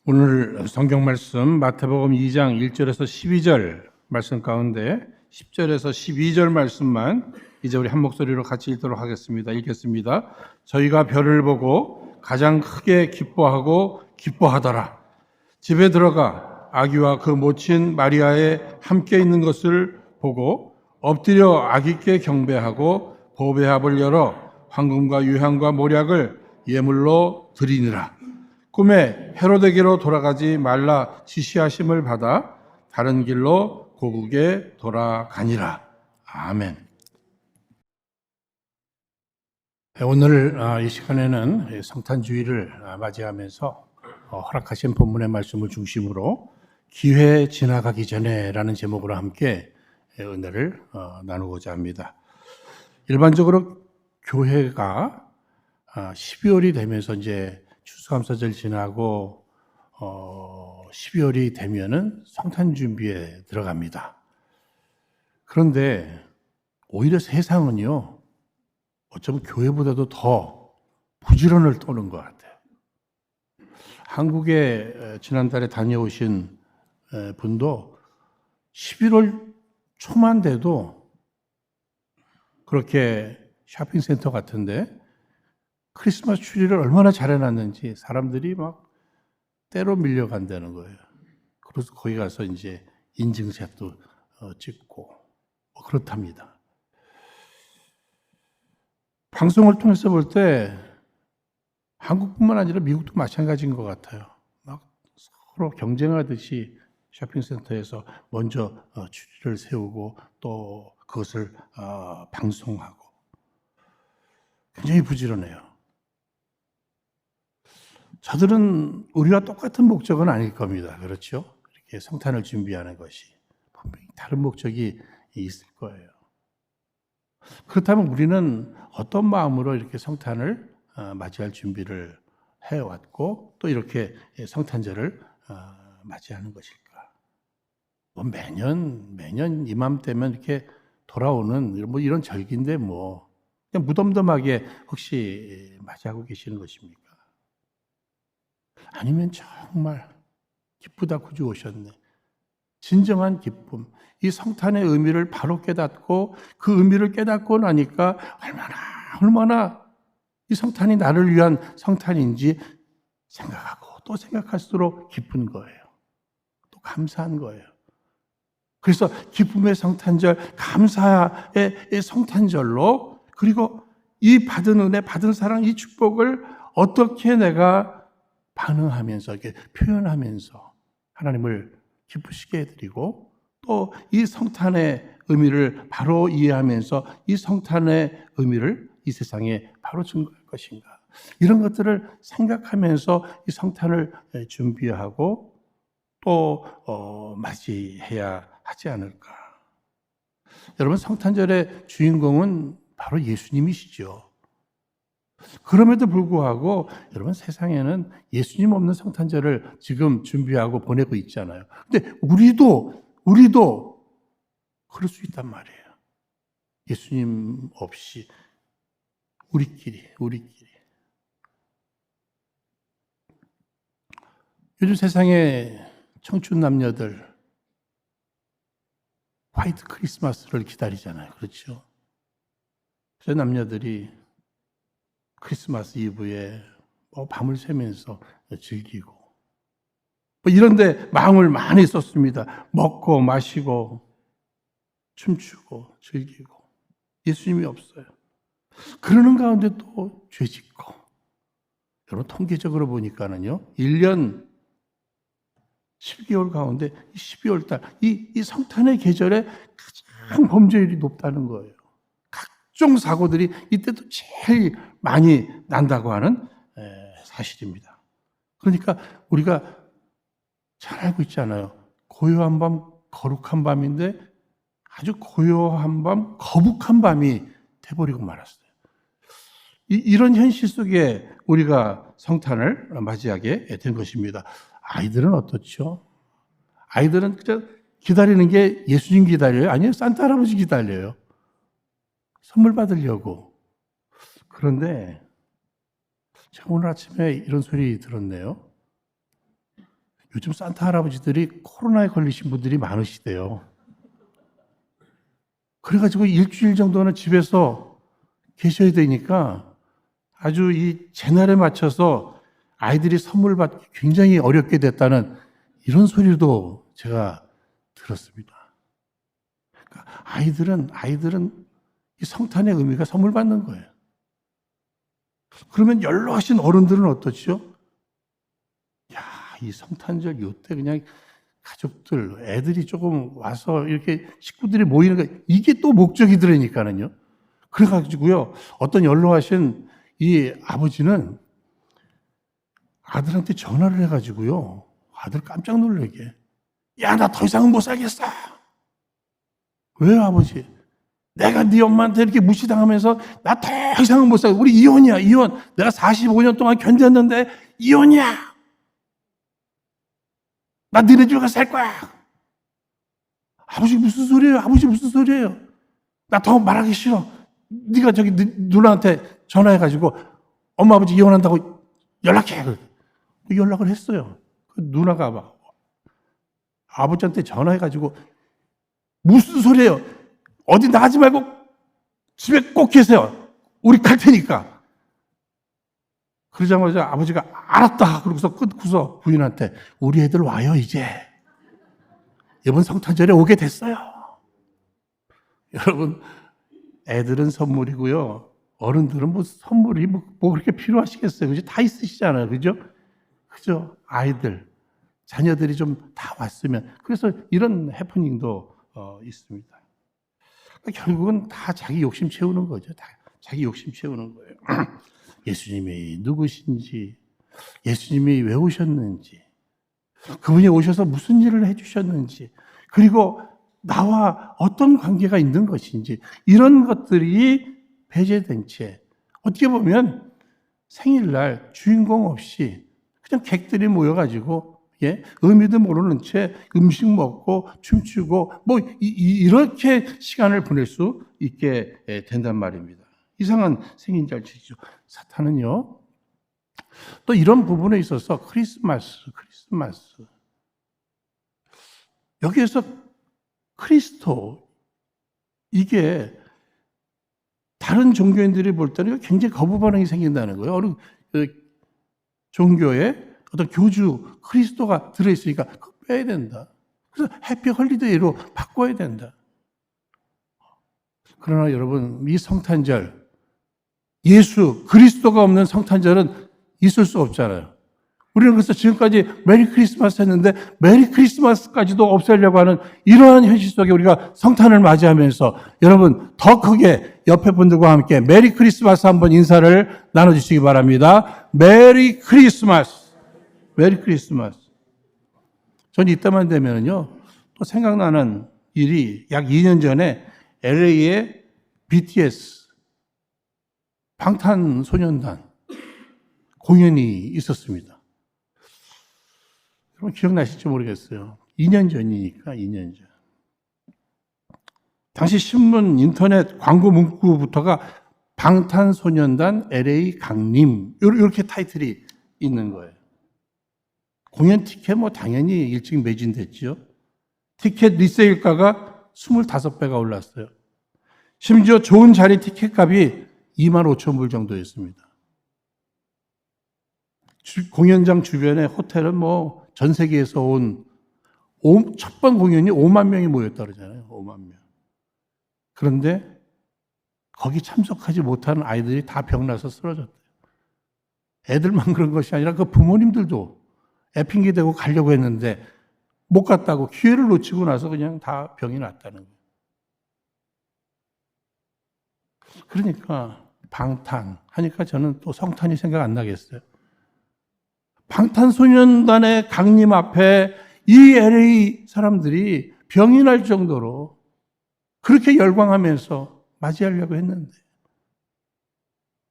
오늘 성경 말씀 마태복음 2장 1절에서 12절 말씀 가운데 10절에서 12절 말씀만 이제 우리 한 목소리로 같이 읽도록 하겠습니다. 읽겠습니다. 저희가 별을 보고 가장 크게 기뻐하고 기뻐하더라. 집에 들어가 아기와 그 모친 마리아에 함께 있는 것을 보고 엎드려 아기께 경배하고 보배합을 열어 황금과 유향과 모략을 예물로 드리니라. 꿈에 헤로데게로 돌아가지 말라 지시하심을 받아 다른 길로 고국에 돌아가니라. 아멘. 오늘 이 시간에는 성탄주의를 맞이하면서 허락하신 본문의 말씀을 중심으로 기회 지나가기 전에라는 제목으로 함께 은혜를 나누고자 합니다. 일반적으로 교회가 12월이 되면서 이제 추수감사절 지나고 12월이 되면은 성탄 준비에 들어갑니다. 그런데 오히려 세상은요, 어쩌면 교회보다도 더 부지런을 떠는 것 같아요. 한국에 지난달에 다녀오신 분도 11월 초만 돼도 그렇게 쇼핑센터 같은데 크리스마스 추리를 얼마나 잘 해놨는지 사람들이 막 때로 밀려간다는 거예요. 그래서 거기 가서 이제 인증샷도 찍고 그렇답니다. 방송을 통해서 볼 때 한국뿐만 아니라 미국도 마찬가지인 것 같아요. 막 서로 경쟁하듯이 쇼핑센터에서 먼저 추리를 세우고 또 그것을 방송하고 굉장히 부지런해요. 저들은 우리와 똑같은 목적은 아닐 겁니다. 그렇죠? 이렇게 성탄을 준비하는 것이 분명히 다른 목적이 있을 거예요. 그렇다면 우리는 어떤 마음으로 이렇게 성탄을 맞이할 준비를 해왔고 또 이렇게 성탄절을 맞이하는 것일까? 뭐 매년 이맘때면 이렇게 돌아오는 뭐 이런 절기인데 뭐 그냥 무덤덤하게 혹시 맞이하고 계시는 것입니까? 아니면 정말 기쁘다 구주 오셨네. 진정한 기쁨. 이 성탄의 의미를 바로 깨닫고 그 의미를 깨닫고 나니까 얼마나 이 성탄이 나를 위한 성탄인지 생각하고 또 생각할수록 기쁜 거예요. 또 감사한 거예요. 그래서 기쁨의 성탄절, 감사의 성탄절로 그리고 이 받은 은혜, 받은 사랑, 이 축복을 어떻게 내가 반응하면서 이렇게 표현하면서 하나님을 기쁘시게 해드리고 또 이 성탄의 의미를 바로 이해하면서 이 성탄의 의미를 이 세상에 바로 증거할 것인가. 이런 것들을 생각하면서 이 성탄을 준비하고 또 맞이해야 하지 않을까. 여러분 성탄절의 주인공은 바로 예수님이시죠. 그럼에도 불구하고 여러분 세상에는 예수님 없는 성탄절을 지금 준비하고 보내고 있잖아요. 근데 우리도 그럴 수 있단 말이에요. 예수님 없이 우리끼리. 요즘 세상에 청춘 남녀들 화이트 크리스마스를 기다리잖아요. 그렇죠? 그래서 남녀들이 크리스마스 이브에 밤을 새면서 즐기고 이런데 마음을 많이 썼습니다. 먹고 마시고 춤추고 즐기고 예수님이 없어요. 그러는 가운데 또 죄짓고 여러분 통계적으로 보니까는요 1년 12개월 가운데 12월 달 이 성탄의 계절에 가장 범죄율이 높다는 거예요. 각종 사고들이 이때도 제일 많이 난다고 하는 사실입니다. 그러니까 우리가 잘 알고 있잖아요. 고요한 밤, 거룩한 밤인데 아주 고요한 밤, 거북한 밤이 돼버리고 말았어요. 이런 현실 속에 우리가 성탄을 맞이하게 된 것입니다. 아이들은 어떻죠? 아이들은 그저 기다리는 게 예수님 기다려요? 아니요, 산타 할아버지 기다려요. 선물 받으려고. 그런데 제가 오늘 아침에 이런 소리 들었네요. 요즘 산타 할아버지들이 코로나에 걸리신 분들이 많으시대요. 그래가지고 일주일 정도는 집에서 계셔야 되니까 아주 이 제날에 맞춰서 아이들이 선물 받기 굉장히 어렵게 됐다는 이런 소리도 제가 들었습니다. 그러니까 아이들은 이 성탄의 의미가 선물 받는 거예요. 그러면 연로하신 어른들은 어떻죠? 야, 이 성탄절 요때 그냥 가족들, 애들이 조금 와서 이렇게 식구들이 모이는 거, 이게 또 목적이더라니까는요. 그래가지고요, 어떤 연로하신 이 아버지는 아들한테 전화를 해가지고요, 아들 깜짝 놀라게. 야, 나 더 이상은 못 살겠어. 왜요, 아버지? 내가 네 엄마한테 이렇게 무시당하면서 나 더 이상은 못 살겠어. 우리 이혼이야, 이혼. 내가 45년 동안 견뎠는데 이혼이야. 나 너네 집에 가서 살 거야. 아버지 무슨 소리예요? 아버지 무슨 소리예요? 나 더 말하기 싫어. 네가 저기 누나한테 전화해가지고 엄마 아버지 이혼한다고 연락해. 연락을 했어요. 누나가 막 아버지한테 전화해가지고 무슨 소리예요? 어디 나가지 말고 집에 꼭 계세요. 우리 갈 테니까. 그러자마자 아버지가 알았다. 그러고서 끊고서 부인한테 우리 애들 와요 이제. 이번 성탄절에 오게 됐어요. 여러분 애들은 선물이고요. 어른들은 뭐 선물이 뭐 그렇게 필요하시겠어요. 그죠? 다 있으시잖아요. 그죠? 그죠? 아이들, 자녀들이 좀 다 왔으면. 그래서 이런 해프닝도 있습니다. 그러니까 결국은 다 자기 욕심 채우는 거죠. 다 자기 욕심 채우는 거예요. 예수님이 누구신지, 예수님이 왜 오셨는지, 그분이 오셔서 무슨 일을 해주셨는지, 그리고 나와 어떤 관계가 있는 것인지, 이런 것들이 배제된 채, 어떻게 보면 생일날 주인공 없이 그냥 객들이 모여가지고, 의미도 모르는 채 음식 먹고 춤추고, 뭐, 이렇게 시간을 보낼 수 있게 된단 말입니다. 이상한 생인잔치죠. 사탄은요, 또 이런 부분에 있어서 크리스마스. 여기에서 크리스토, 이게 다른 종교인들이 볼 때는 굉장히 거부 반응이 생긴다는 거예요. 어느 종교에 어떤 교주 크리스토가 들어있으니까 그거 빼야 된다. 그래서 해피 홀리데이로 바꿔야 된다. 그러나 여러분, 이 성탄절, 예수, 그리스도가 없는 성탄절은 있을 수 없잖아요. 우리는 그래서 지금까지 메리 크리스마스 했는데 메리 크리스마스까지도 없애려고 하는 이러한 현실 속에 우리가 성탄을 맞이하면서 여러분 더 크게 옆에 분들과 함께 메리 크리스마스 한번 인사를 나눠주시기 바랍니다. 메리 크리스마스. 메리 크리스마스. 전 이때만 되면요 또 생각나는 일이 약 2년 전에 LA의 BTS 방탄소년단 공연이 있었습니다. 여러분 기억나실지 모르겠어요. 2년 전이니까 2년 전. 당시 신문, 인터넷 광고 문구부터가 방탄소년단 LA 강림 이렇게 타이틀이 있는 거예요. 공연 티켓 뭐 당연히 일찍 매진됐죠. 티켓 리세일가가 25배가 올랐어요. 심지어 좋은 자리 티켓 값이 25,000불 정도였습니다. 공연장 주변에 호텔은 뭐 전 세계에서 온 첫 번 공연이 5만 명이 모였다 그러잖아요. 5만 명. 그런데 거기 참석하지 못하는 아이들이 다 병나서 쓰러졌대요. 애들만 그런 것이 아니라 그 부모님들도 핑계 대고 가려고 했는데 못 갔다고 기회를 놓치고 나서 그냥 다 병이 났다는 거예요. 그러니까 방탄 하니까 저는 또 성탄이 생각 안 나겠어요. 방탄소년단의 강림 앞에 이 LA 사람들이 병이 날 정도로 그렇게 열광하면서 맞이하려고 했는데.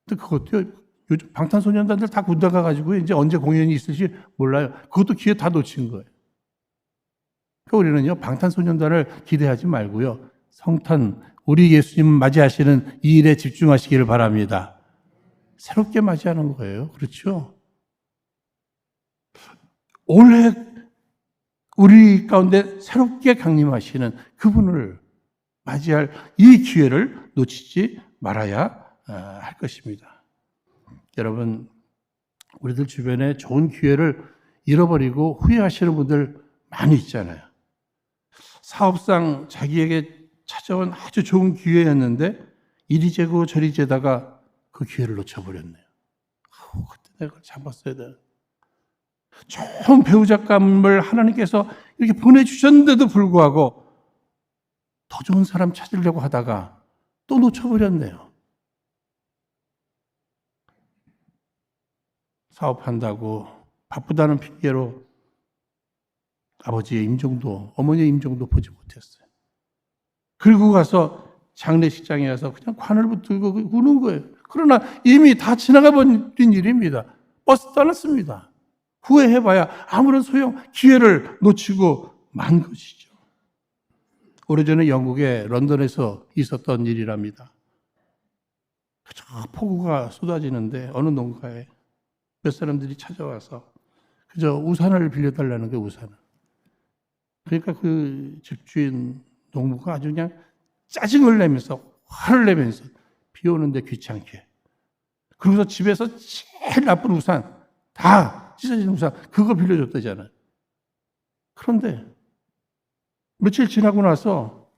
근데 그것도 요즘 방탄소년단들 다 군대 가가지고 이제 언제 공연이 있을지 몰라요. 그것도 기회 다 놓친 거예요. 그러니까 우리는요, 방탄소년단을 기대하지 말고요. 성탄, 우리 예수님 맞이하시는 이 일에 집중하시기를 바랍니다. 새롭게 맞이하는 거예요. 그렇죠? 올해 우리 가운데 새롭게 강림하시는 그분을 맞이할 이 기회를 놓치지 말아야 할 것입니다. 여러분, 우리들 주변에 좋은 기회를 잃어버리고 후회하시는 분들 많이 있잖아요. 사업상 자기에게 찾아온 아주 좋은 기회였는데 이리 재고 저리 재다가 그 기회를 놓쳐버렸네요. 그때 내가 잡았어야 돼. 좋은 배우자감을 하나님께서 이렇게 보내주셨는데도 불구하고 더 좋은 사람 찾으려고 하다가 또 놓쳐버렸네요. 사업한다고 바쁘다는 핑계로 아버지의 임종도, 어머니의 임종도 보지 못했어요. 그리고 가서 장례식장에 가서 그냥 관을 붙들고 우는 거예요. 그러나 이미 다 지나가 버린 일입니다. 버스 떠났습니다. 후회해봐야 아무런 소용, 기회를 놓치고 만 것이죠. 오래전에 영국의 런던에서 있었던 일이랍니다. 저 폭우가 쏟아지는데 어느 농가에 몇 사람들이 찾아와서 그저 우산을 빌려달라는 게 우산을. 그러니까 그 집주인 농부가 아주 그냥 짜증을 내면서 화를 내면서 비 오는데 귀찮게. 그러고서 집에서 제일 나쁜 우산, 다 찢어진 우산, 그거 빌려줬다잖아요. 그런데 며칠 지나고 나서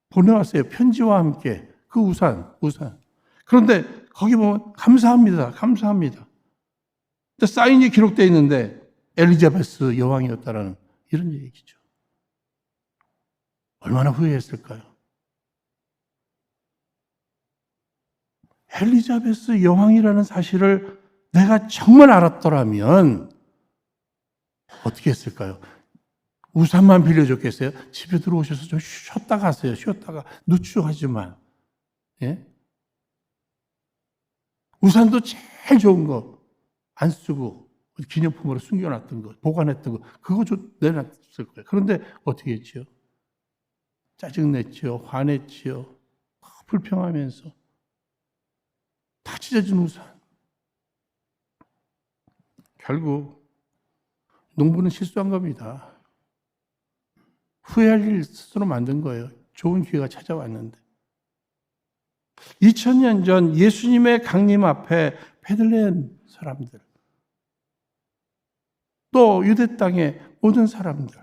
보내왔어요. 편지와 함께 그 우산. 그런데 거기 보면 감사합니다. 사인이 기록되어 있는데 엘리자베스 여왕이었다라는 이런 얘기죠. 얼마나 후회했을까요? 엘리자베스 여왕이라는 사실을 내가 정말 알았더라면 어떻게 했을까요? 우산만 빌려줬겠어요? 집에 들어오셔서 좀 쉬었다 가세요. 쉬었다가 누추하지만. 예? 우산도 제일 좋은 거 안 쓰고 기념품으로 숨겨놨던 거, 보관했던 거, 그거 내놨을 거예요. 그런데 어떻게 했지요? 짜증냈지요. 화냈지요. 불평하면서. 다 찢어진 우산. 결국 농부는 실수한 겁니다. 후회할 일 스스로 만든 거예요. 좋은 기회가 찾아왔는데. 2000년 전 예수님의 강림 앞에 베들레헴 사람들, 또 유대 땅의 모든 사람들,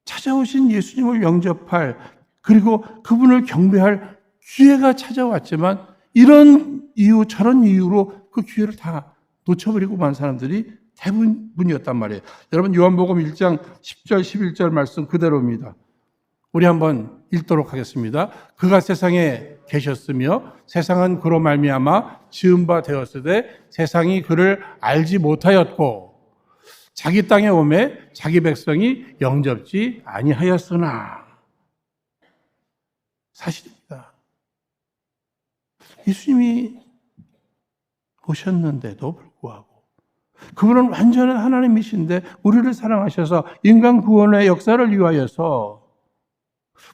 찾아오신 예수님을 영접할, 그리고 그분을 경배할 기회가 찾아왔지만 이런 이유 저런 이유로 그 기회를 다 놓쳐버리고 만 사람들이 대부분이었단 말이에요. 여러분 요한복음 1장 10절 11절 말씀 그대로입니다. 우리 한번 읽도록 하겠습니다. 그가 세상에 계셨으며 세상은 그로 말미암아 지은 바 되었으되 세상이 그를 알지 못하였고 자기 땅에 오매 자기 백성이 영접지 아니하였으나. 사실입니다. 예수님이 오셨는데도 불구하고 그분은 완전한 하나님이신데 우리를 사랑하셔서 인간 구원의 역사를 위하여서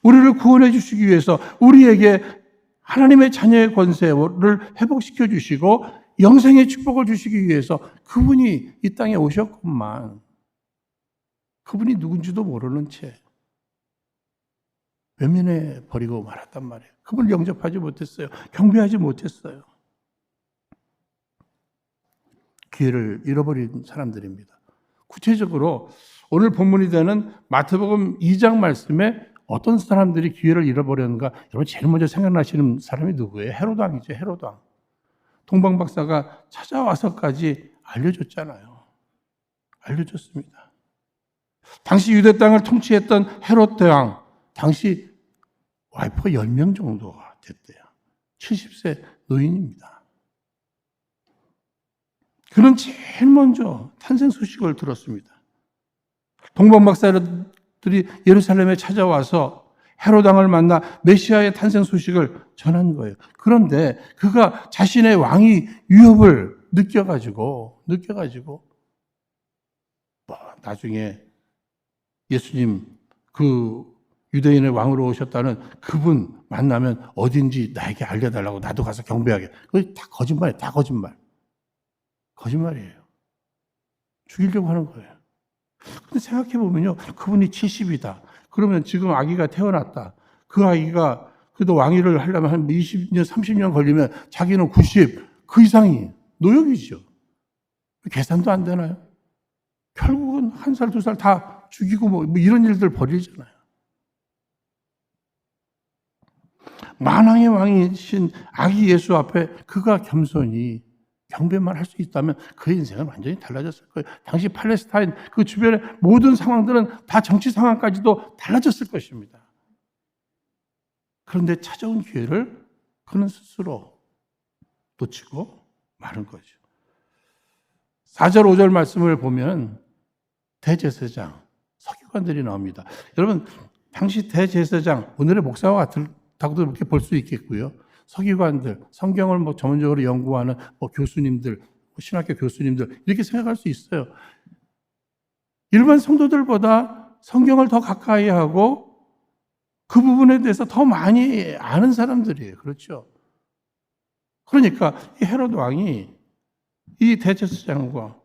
우리를 구원해 주시기 위해서 우리에게 하나님의 자녀의 권세를 회복시켜 주시고 영생의 축복을 주시기 위해서 그분이 이 땅에 오셨건만 그분이 누군지도 모르는 채 외면해 버리고 말았단 말이에요. 그분을 영접하지 못했어요. 경배하지 못했어요. 기회를 잃어버린 사람들입니다. 구체적으로 오늘 본문이 되는 마태복음 2장 말씀에 어떤 사람들이 기회를 잃어버렸는가? 여러분 제일 먼저 생각나시는 사람이 누구예요? 헤롯왕이죠. 헤롯왕. 동방박사가 찾아와서까지 알려줬잖아요. 알려줬습니다. 당시 유대 땅을 통치했던 헤롯 대왕, 당시 와이프가 10명 정도가 됐대요. 70세 노인입니다. 그는 제일 먼저 탄생 소식을 들었습니다. 동방박사들이 예루살렘에 찾아와서 헤롯 왕을 만나 메시아의 탄생 소식을 전한 거예요. 그런데 그가 자신의 왕위 위협을 느껴가지고 나중에 예수님 그 유대인의 왕으로 오셨다는 그분 만나면 어딘지 나에게 알려달라고 나도 가서 경배하게. 그게 다 거짓말이에요. 다 거짓말이에요. 죽이려고 하는 거예요. 근데 생각해보면요. 그분이 70이다. 그러면 지금 아기가 태어났다. 그 아기가 그래도 왕위를 하려면 한 20년, 30년 걸리면 자기는 90, 그 이상이 노역이죠. 계산도 안 되나요? 결국은 1살, 2살 다 죽이고 뭐 이런 일들 벌이잖아요. 만왕의 왕이신 아기 예수 앞에 그가 겸손히 경배만 할 수 있다면 그의 인생은 완전히 달라졌을 거예요. 당시 팔레스타인 그 주변의 모든 상황들은 다 정치 상황까지도 달라졌을 것입니다. 그런데 찾아온 기회를 그는 스스로 놓치고 마는 거죠. 4절, 5절 말씀을 보면 대제사장, 서기관들이 나옵니다. 여러분, 당시 대제사장, 오늘의 목사와 같다고도 이렇게 볼 수 있겠고요. 서기관들, 성경을 뭐 전문적으로 연구하는 교수님들, 신학교 교수님들, 이렇게 생각할 수 있어요. 일반 성도들보다 성경을 더 가까이 하고 그 부분에 대해서 더 많이 아는 사람들이에요. 그렇죠? 그러니까 이 헤롯 왕이 이 대제사장과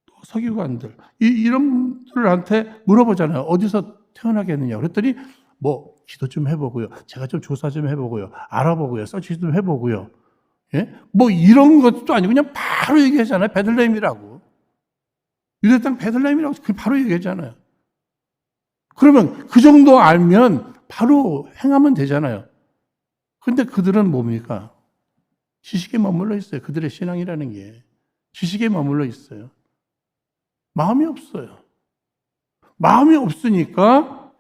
또 서기관들, 이런 분들한테 물어보잖아요. 어디서 태어나겠느냐. 그랬더니 뭐 기도 좀 해보고요. 제가 좀 조사 좀 해보고요. 알아보고요. 서치 좀 해보고요. 예? 뭐 이런 것도 아니고 그냥 바로 얘기하잖아요. 베들레헴이라고. 유대 땅 베들레헴이라고 바로 얘기하잖아요. 그러면 그 정도 알면 바로 행하면 되잖아요. 그런데 그들은 뭡니까? 지식에 머물러 있어요. 그들의 신앙이라는 게. 지식에 머물러 있어요. 마음이 없어요. 마음이 없으니까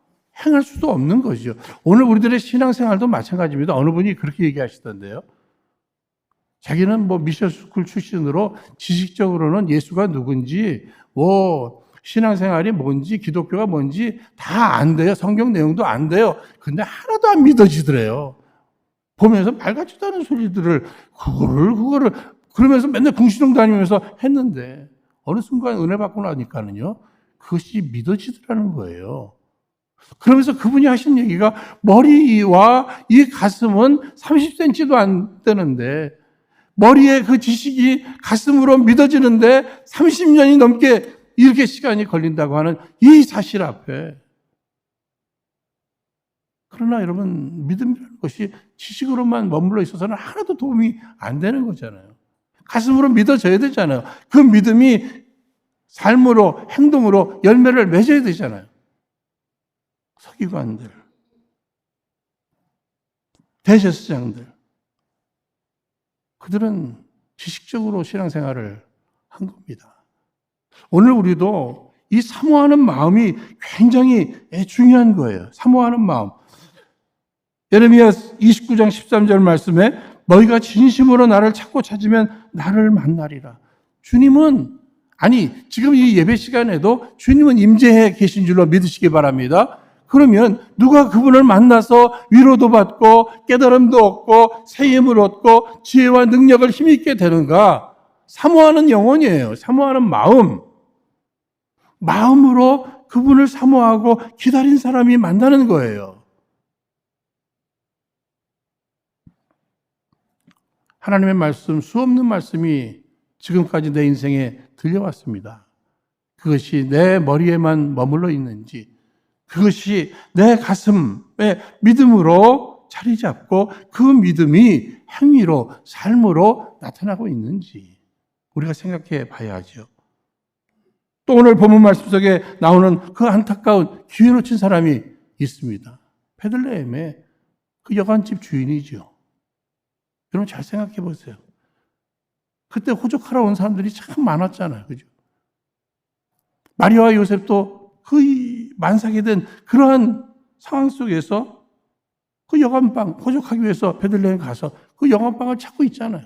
행할 수도 없는 거죠. 오늘 우리들의 신앙생활도 마찬가지입니다. 어느 분이 그렇게 얘기하시던데요. 자기는 뭐 미션스쿨 출신으로 지식적으로는 예수가 누군지, 신앙생활이 뭔지, 기독교가 뭔지 다 안 돼요. 성경 내용도 안 돼요. 근데 하나도 안 믿어지더래요. 보면서 말 같지도 않은 소리들을, 그거를, 그러면서 맨날 궁시렁 다니면서 했는데, 어느 순간 은혜 받고 나니까는요, 그것이 믿어지더라는 거예요. 그러면서 그분이 하신 얘기가 머리와 이 가슴은 30cm도 안 되는데, 머리에 그 지식이 가슴으로 믿어지는데 30년이 넘게 이렇게 시간이 걸린다고 하는 이 사실 앞에. 그러나 여러분, 믿음이라는 것이 지식으로만 머물러 있어서는 하나도 도움이 안 되는 거잖아요. 가슴으로 믿어져야 되잖아요. 그 믿음이 삶으로, 행동으로 열매를 맺어야 되잖아요. 서기관들, 대제사장들, 그들은 지식적으로 신앙생활을 한 겁니다. 오늘 우리도 이 사모하는 마음이 굉장히 중요한 거예요. 사모하는 마음. 예레미야 29장 13절 말씀에 너희가 진심으로 나를 찾고 찾으면 나를 만나리라. 주님은, 지금 이 예배 시간에도 주님은 임재해 계신 줄로 믿으시기 바랍니다. 그러면 누가 그분을 만나서 위로도 받고 깨달음도 얻고 새 힘을 얻고 지혜와 능력을 힘있게 되는가? 사모하는 영혼이에요. 사모하는 마음. 마음으로 그분을 사모하고 기다린 사람이 만나는 거예요. 하나님의 말씀, 수없는 말씀이 지금까지 내 인생에 들려왔습니다. 그것이 내 머리에만 머물러 있는지, 그것이 내 가슴에 믿음으로 자리 잡고 그 믿음이 행위로, 삶으로 나타나고 있는지 우리가 생각해 봐야죠. 또 오늘 본문 말씀 속에 나오는 그 안타까운 기회 놓친 사람이 있습니다. 베들레헴의 그 여관집 주인이죠. 여러분 잘 생각해 보세요. 그때 호적하러 온 사람들이 참 많았잖아요. 그죠? 마리아와 요셉도 그 만삭이 된 그러한 상황 속에서 그 여관방 호적하기 위해서 베들레헴 가서 그 여관방을 찾고 있잖아요.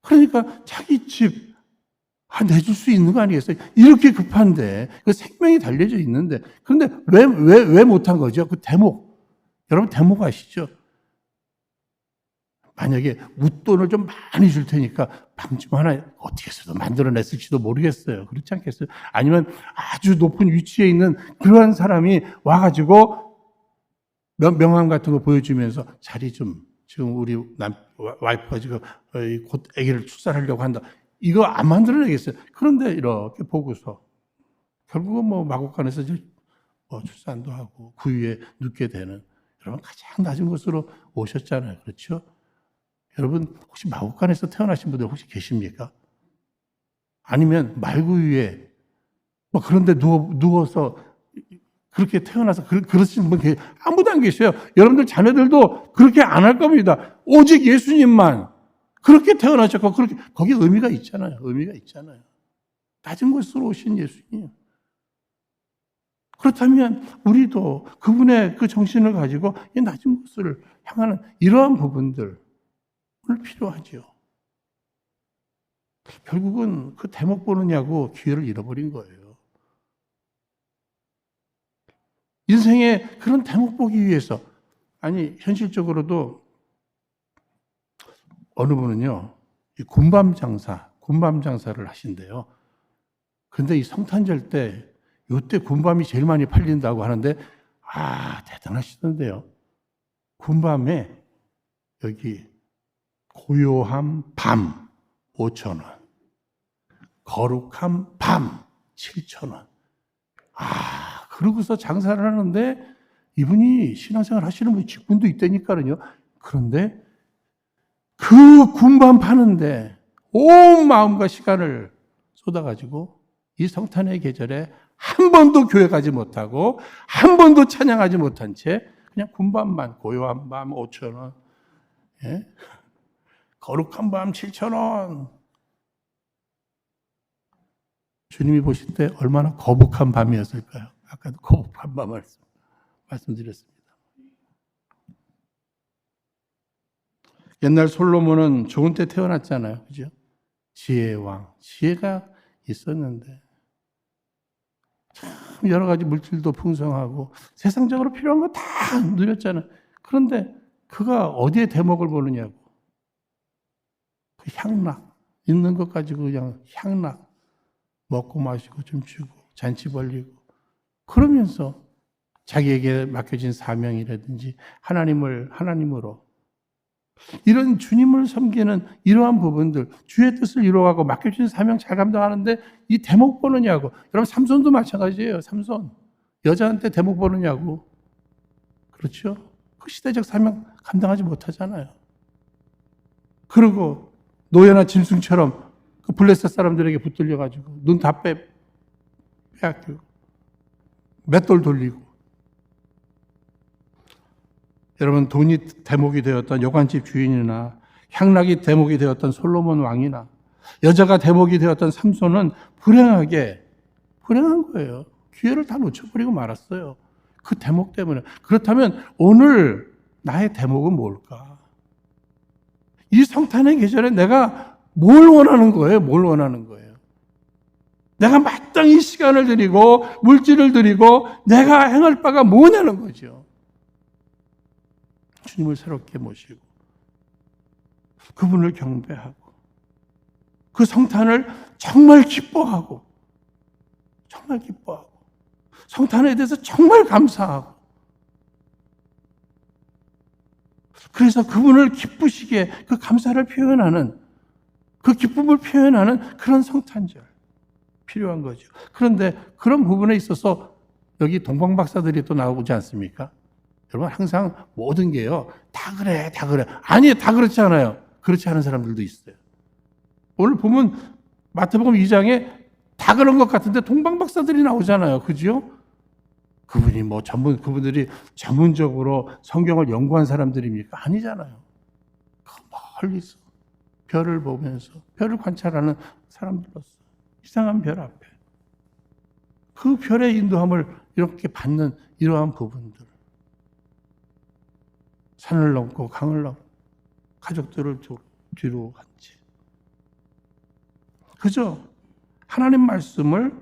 그러니까 자기 집 내줄 수 있는 거 아니겠어요? 이렇게 급한데 그 생명이 달려져 있는데 그런데 왜 못한 거죠? 그 대목. 여러분 대목 아시죠? 만약에 웃돈을 좀 많이 줄 테니까 방 좀 하나 어떻게 해서도 만들어냈을지도 모르겠어요. 그렇지 않겠어요? 아니면 아주 높은 위치에 있는 그러한 사람이 와가지고 명함 같은 거 보여주면서 자리 좀, 지금 우리 와이프가 지금 곧 아기를 출산하려고 한다. 이거 안 만들어내겠어요. 그런데 이렇게 보고서 결국은 뭐 마곡간에서 출산도 하고 구유에 눕게 되는, 여러분 가장 낮은 곳으로 오셨잖아요. 그렇죠? 여러분 혹시 마곡간에서 태어나신 분들 혹시 계십니까? 아니면 말구유에 뭐 그런데 누워서 그렇게 태어나서 그러신 분 아무도 안 계셔요. 여러분들 자녀들도 그렇게 안 할 겁니다. 오직 예수님만 그렇게 태어나셨고, 그렇게 거기 의미가 있잖아요. 의미가 있잖아요. 낮은 곳으로 오신 예수님. 그렇다면 우리도 그분의 그 정신을 가지고 이 낮은 곳을 향하는 이러한 부분들 오늘 필요하죠. 결국은 그 대목 보느냐고 기회를 잃어버린 거예요. 인생에 그런 대목 보기 위해서, 아니 현실적으로도 어느 분은요, 이 군밤 장사를 하신대요. 그런데 이 성탄절 때 이때 군밤이 제일 많이 팔린다고 하는데, 대단하시던데요. 군밤에 여기 고요한 밤 5,000원, 거룩한 밤 7,000원. 그러고서 장사를 하는데, 이분이 신앙생활 하시는 분이 직분도 있다니까요. 그런데 그 군밤 파는데 온 마음과 시간을 쏟아가지고 이 성탄의 계절에 한 번도 교회 가지 못하고 한 번도 찬양하지 못한 채 그냥 군밤만, 고요한 밤 5,000원, 예? 거룩한 밤 7,000원. 주님이 보실 때 얼마나 거북한 밤이었을까요? 아까도 거북한 밤 말씀드렸습니다. 옛날 솔로몬은 좋은 때 태어났잖아요. 그죠? 지혜의 왕, 지혜가 있었는데 참 여러 가지 물질도 풍성하고 세상적으로 필요한 거 다 누렸잖아요. 그런데 그가 어디에 대목을 보느냐고. 그 향락, 있는 것 가지고 그냥 향락, 먹고 마시고 춤추고 잔치 벌리고, 그러면서 자기에게 맡겨진 사명이라든지 하나님으로 이런 주님을 섬기는 이러한 부분들, 주의 뜻을 이루어가고 맡겨진 사명 잘 감당하는데 이 대목 보느냐고. 여러분 삼손도 마찬가지예요. 삼손 여자한테 대목 보느냐고. 그렇죠? 그 시대적 사명 감당하지 못하잖아요. 그리고 노예나 짐승처럼 그 블레셋 사람들에게 붙들려가지고 눈 다 빼앗기고 맷돌 돌리고. 여러분 돈이 대목이 되었던 요관집 주인이나 향락이 대목이 되었던 솔로몬 왕이나 여자가 대목이 되었던 삼손은 불행한 거예요. 기회를 다 놓쳐버리고 말았어요. 그 대목 때문에. 그렇다면 오늘 나의 대목은 뭘까? 이 성탄의 계절에 내가 뭘 원하는 거예요? 내가 마땅히 시간을 들이고 물질을 들이고 내가 행할 바가 뭐냐는 거죠. 주님을 새롭게 모시고 그분을 경배하고 그 성탄을 정말 기뻐하고 성탄에 대해서 정말 감사하고, 그래서 그분을 기쁘시게 그 감사를 표현하는, 그 기쁨을 표현하는 그런 성탄절 필요한 거죠. 그런데 그런 부분에 있어서 여기 동방박사들이 또 나오지 않습니까? 여러분 항상 모든 게요 다 그래. 아니 다 그렇지 않아요. 그렇지 않은 사람들도 있어요. 오늘 보면 마태복음 2장에 다 그런 것 같은데 동방박사들이 나오잖아요. 그죠? 그분들이 전문적으로 성경을 연구한 사람들입니까? 아니잖아요. 멀리서 별을 보면서 별을 관찰하는 사람들로서 이상한 별 앞에 그 별의 인도함을 이렇게 받는 이러한 부분들, 산을 넘고 강을 넘고 가족들을 뒤로 한 채 그저 하나님 말씀을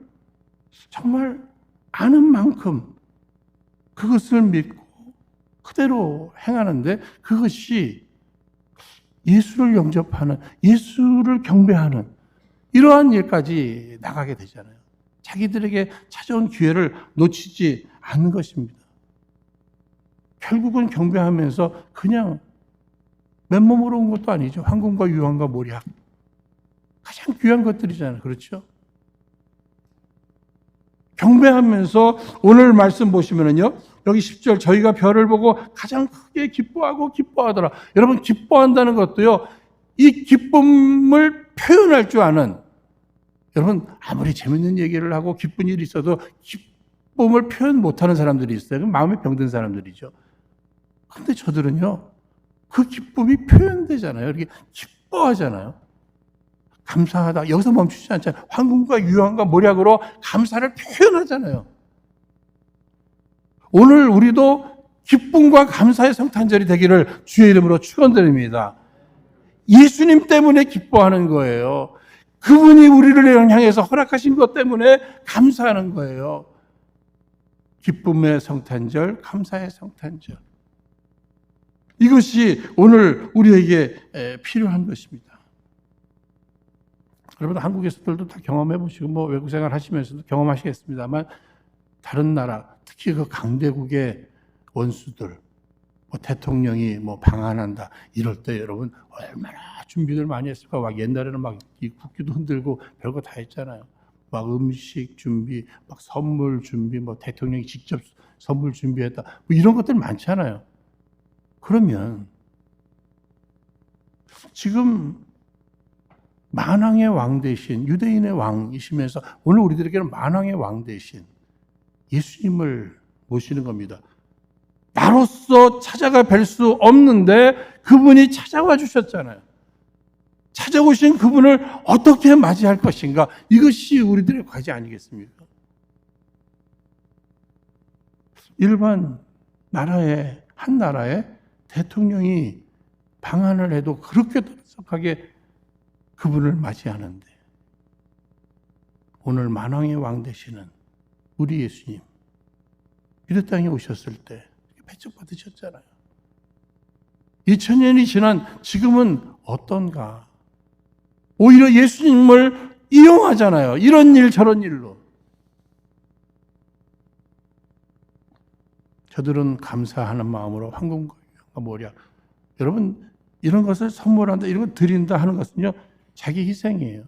정말 아는 만큼 그것을 믿고 그대로 행하는데, 그것이 예수를 영접하는, 예수를 경배하는 이러한 일까지 나가게 되잖아요. 자기들에게 찾아온 기회를 놓치지 않는 것입니다. 결국은 경배하면서 그냥 맨몸으로 온 것도 아니죠. 황금과 유황과 모략, 가장 귀한 것들이잖아요. 그렇죠? 경배하면서 오늘 말씀 보시면은요, 여기 10절 저희가 별을 보고 가장 크게 기뻐하더라. 여러분, 기뻐한다는 것도요, 이 기쁨을 표현할 줄 아는, 여러분, 아무리 재밌는 얘기를 하고 기쁜 일이 있어도 기쁨을 표현 못하는 사람들이 있어요. 그럼 마음이 병든 사람들이죠. 근데 저들은요, 그 기쁨이 표현되잖아요. 이렇게 기뻐하잖아요. 감사하다. 여기서 멈추지 않잖아요. 황금과 유황과 모략으로 감사를 표현하잖아요. 오늘 우리도 기쁨과 감사의 성탄절이 되기를 주의 이름으로 축원드립니다. 예수님 때문에 기뻐하는 거예요. 그분이 우리를 향해서 허락하신 것 때문에 감사하는 거예요. 기쁨의 성탄절, 감사의 성탄절. 이것이 오늘 우리에게 필요한 것입니다. 여러분, 한국에서들도 다 경험해 보시고, 외국 생활 하시면서도 경험하시겠습니다만, 다른 나라, 특히 그 강대국의 원수들, 대통령이 방한한다, 이럴 때 여러분, 얼마나 준비를 많이 했을까. 막 옛날에는 이 국기도 흔들고 별거 다 했잖아요. 막 음식 준비, 막 선물 준비, 대통령이 직접 선물 준비했다. 이런 것들 많잖아요. 그러면 지금 만왕의 왕 대신 유대인의 왕이시면서 오늘 우리들에게는 만왕의 왕 대신 예수님을 모시는 겁니다. 나로서 찾아가 뵐 수 없는데 그분이 찾아와 주셨잖아요. 찾아오신 그분을 어떻게 맞이할 것인가? 이것이 우리들의 과제 아니겠습니까? 일반 나라의 한 나라의 대통령이 방한을 해도 그렇게 떠들썩하게 그분을 맞이하는데 오늘 만왕의 왕 되시는 우리 예수님 이 땅에 오셨을 때 배척 받으셨잖아요. 2000년이 지난 지금은 어떤가? 오히려 예수님을 이용하잖아요. 이런 일 저런 일로. 저들은 감사하는 마음으로 황금과 모략. 여러분, 이런 것을 선물한다, 이런 걸 드린다 하는 것은요, 자기 희생이에요.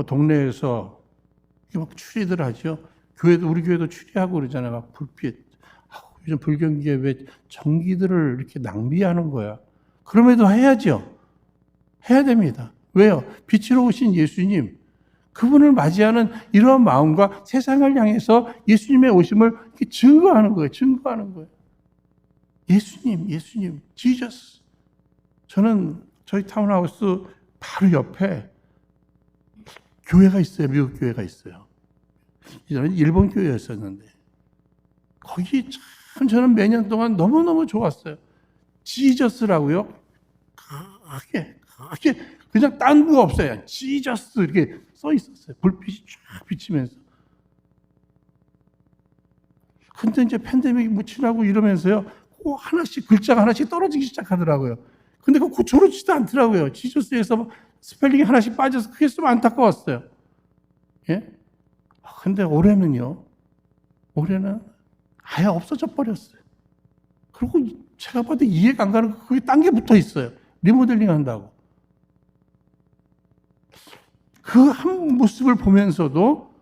동네에서 막 추리들 하죠. 우리 교회도 추리하고 그러잖아요. 막 불빛. 요즘 불경기에 왜 전기들을 이렇게 낭비하는 거야. 그럼에도 해야죠. 해야 됩니다. 왜요? 빛으로 오신 예수님, 그분을 맞이하는 이러한 마음과 세상을 향해서 예수님의 오심을 이렇게 증거하는 거예요. 증거하는 거예요. 예수님, 지저스. 저는 저희 타운하우스 바로 옆에 교회가 있어요. 미국 교회가 있어요. 저는 일본 교회였었는데 거기 참 저는 몇 년 동안 너무너무 좋았어요. 지저스라고요. 크게 그냥 딴 거 없어요. 지저스 이렇게 써 있었어요. 불빛이 쫙 비치면서. 근데 이제 팬데믹이 지나고 이러면서요. 하나씩 글자가 하나씩 떨어지기 시작하더라고요. 근데 그거 고쳐놓지도 않더라고요. 지저스에서 스펠링이 하나씩 빠져서 그게 좀 안타까웠어요. 예? 근데 올해는 아예 없어져 버렸어요. 그리고 제가 봐도 이해가 안 가는 거 그게 딴 게 붙어 있어요. 리모델링 한다고. 그 한 모습을 보면서도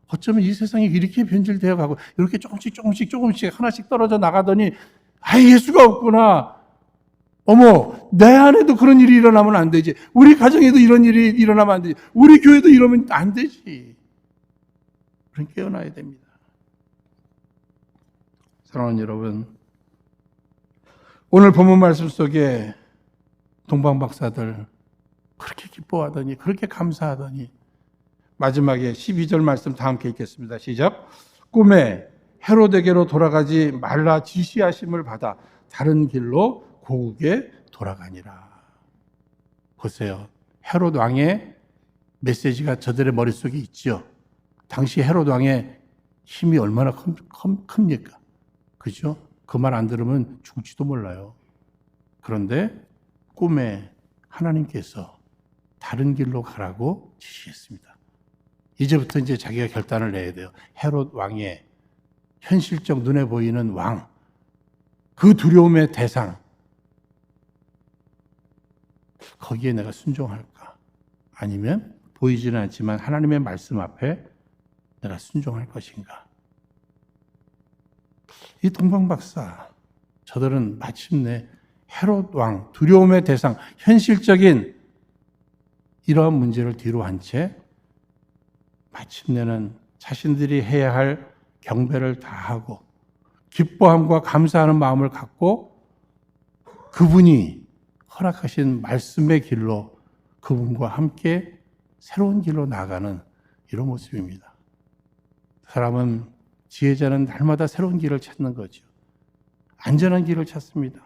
어쩌면 이 세상이 이렇게 변질되어 가고 이렇게 조금씩 하나씩 떨어져 나가더니 예수가 없구나. 어머, 내 안에도 그런 일이 일어나면 안 되지. 우리 가정에도 이런 일이 일어나면 안 되지. 우리 교회도 이러면 안 되지. 그런 깨어나야 됩니다. 사랑하는 여러분, 오늘 본문 말씀 속에 동방 박사들 그렇게 기뻐하더니 그렇게 감사하더니 마지막에 12절 말씀 다 함께 읽겠습니다. 시작. 꿈에 헤로데게로 돌아가지 말라 지시하심을 받아 다른 길로 고국에 돌아가니라. 보세요. 헤롯 왕의 메시지가 저들의 머릿속에 있죠. 당시 헤롯 왕의 힘이 얼마나 큽니까? 그죠? 그 말 안 들으면 죽지도 몰라요. 그런데 꿈에 하나님께서 다른 길로 가라고 지시했습니다. 이제부터 이제 자기가 결단을 내야 돼요. 헤롯 왕의 현실적 눈에 보이는 왕, 그 두려움의 대상, 거기에 내가 순종할까? 아니면 보이지는 않지만 하나님의 말씀 앞에 내가 순종할 것인가? 이 동방박사, 저들은 마침내 헤롯 왕, 두려움의 대상, 현실적인 이러한 문제를 뒤로 한 채 마침내는 자신들이 해야 할 경배를 다하고 기뻐함과 감사하는 마음을 갖고 그분이 허락하신 말씀의 길로 그분과 함께 새로운 길로 나아가는 이런 모습입니다. 사람은 지혜자는 날마다 새로운 길을 찾는 거죠. 안전한 길을 찾습니다.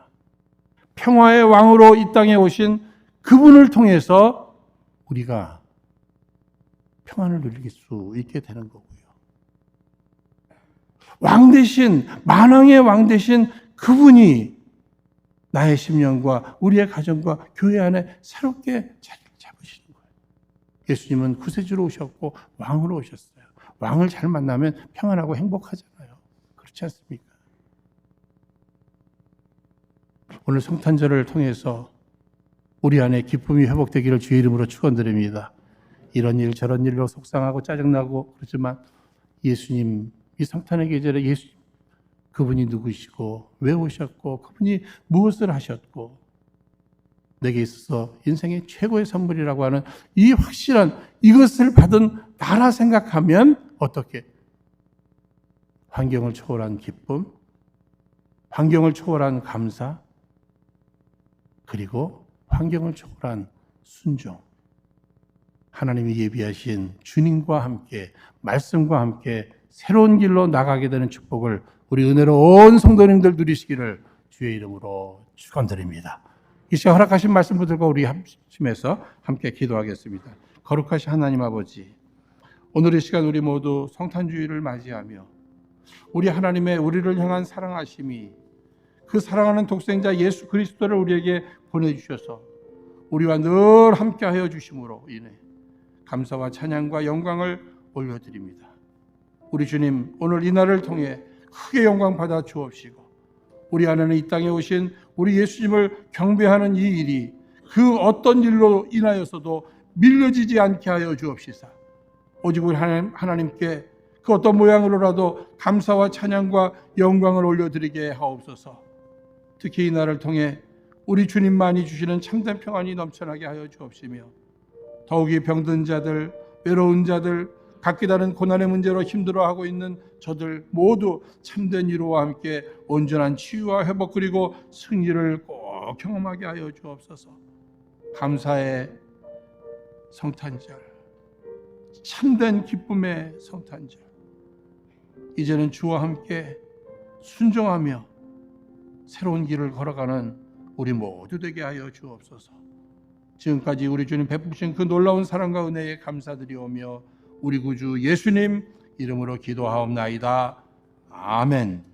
평화의 왕으로 이 땅에 오신 그분을 통해서 우리가 평안을 누릴 수 있게 되는 거고요. 왕 대신, 만왕의 왕 대신 그분이 나의 심령과 우리의 가정과 교회 안에 새롭게 자리를 잡으시는 거예요. 예수님은 구세주로 오셨고 왕으로 오셨어요. 왕을 잘 만나면 평안하고 행복하잖아요. 그렇지 않습니까? 오늘 성탄절을 통해서 우리 안에 기쁨이 회복되기를 주의 이름으로 축원드립니다. 이런 일 저런 일로 속상하고 짜증나고 그렇지만 예수님, 이 성탄의 계절에 예수님, 그분이 누구시고 왜 오셨고 그분이 무엇을 하셨고 내게 있어서 인생의 최고의 선물이라고 하는 이 확실한 이것을 받은 나라 생각하면 어떻게? 환경을 초월한 기쁨, 환경을 초월한 감사, 그리고 환경을 초월한 순종. 하나님이 예비하신 주님과 함께 말씀과 함께 새로운 길로 나가게 되는 축복을 우리 은혜로 온 성도님들 누리시기를 주의 이름으로 축원드립니다. 이 시간 허락하신 말씀 붙들고 우리 합심해서 함께 기도하겠습니다. 거룩하신 하나님 아버지, 오늘 이 시간 우리 모두 성탄주의를 맞이하며 우리 하나님의 우리를 향한 사랑하심이 그 사랑하는 독생자 예수 그리스도를 우리에게 보내주셔서 우리와 늘 함께하여 주심으로 인해 감사와 찬양과 영광을 올려드립니다. 우리 주님, 오늘 이 날을 통해 크게 영광 받아 주옵시고 우리 안에는 이 땅에 오신 우리 예수님을 경배하는 이 일이 그 어떤 일로 인하여서도 밀려지지 않게 하여 주옵시사. 오직 우리 하나님께 그 어떤 모양으로라도 감사와 찬양과 영광을 올려드리게 하옵소서. 특히 이 날을 통해 우리 주님만이 주시는 참된 평안이 넘쳐나게 하여 주옵시며 더욱이 병든 자들, 외로운 자들, 각기 다른 고난의 문제로 힘들어하고 있는 저들 모두 참된 위로와 함께 온전한 치유와 회복 그리고 승리를 꼭 경험하게 하여 주옵소서. 감사의 성탄절, 참된 기쁨의 성탄절, 이제는 주와 함께 순종하며 새로운 길을 걸어가는 우리 모두 되게 하여 주옵소서. 지금까지 우리 주님 베푸신 그 놀라운 사랑과 은혜에 감사드리오며 우리 구주 예수님 이름으로 기도하옵나이다. 아멘.